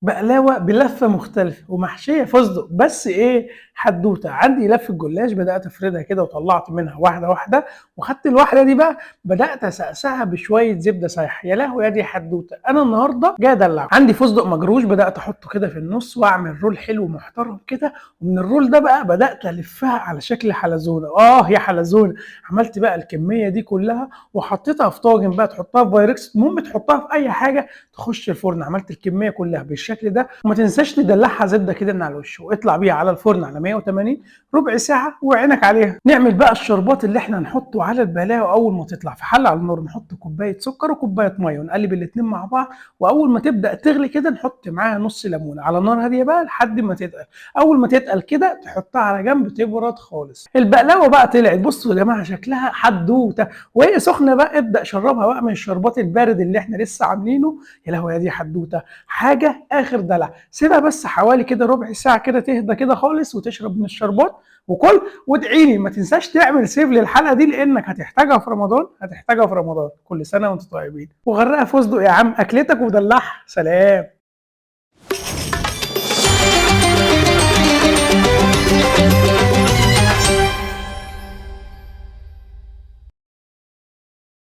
بقلاوة بلفة مختلفة ومحشية فستق، بس إيه حدوتة، عندي لفة جلاش بدأت أفردها كده وطلّعت منها واحدة، واحدة، وخدت الواحدة دي بقى بدأت أسقسها بشوية زبدة سايحة، يا لهوي يا دي حدوتة! أنا النهارده جاي أدلّعكم، عندي فستق مجروش بدأت أحطه كده في النُص وأعمل رول حلو محترم كده، ومن الرول ده بقى بدأت ألفّها على شكل حلزونة، يا حلزونة! عملت بقى الكمية دي كلّها وحطيتها في طاجن بقى تحطها في بايركس، المهم تحطها في أي حاجة تخش الفرن، عملت الكميه كلها بالشكل ده، وما تنساش تدلعها زبده كده من على الوش، واطلع بيها على الفرن على 180 ربع ساعه وعينك عليها. نعمل بقى الشربات اللي احنا هنحطه على البلاوه اول ما تطلع في حله على النار، نحط كوبايه سكر وكوبايه ميه ونقلب الاثنين مع بعض، واول ما تبدا تغلي كده نحط معاها نص ليمونه على نار هاديه بقى لحد ما تتقل، اول ما تتقل كده تحطها على جنب تبرد خالص. البقلاوه بقى طلعت، بصوا يا جماعه شكلها حدوته، وهي سخنه بقى ابدا شربها بقى من الشربات البارد اللي احنا لسه عاملينه، يا لهوي يا دي حدوته، حاجه اخر دلع. سيبها بس حوالي كده ربع ساعه كده تهدى كده خالص وتشرب من الشربات وكل، وادعي لي ما تنساش تعمل سيف للحلقه دي لانك هتحتاجها في رمضان، هتحتاجها في رمضان. كل سنه وانتم طيبين، وغرقها فستق يا عم، اكلتك ودلعها. سلام.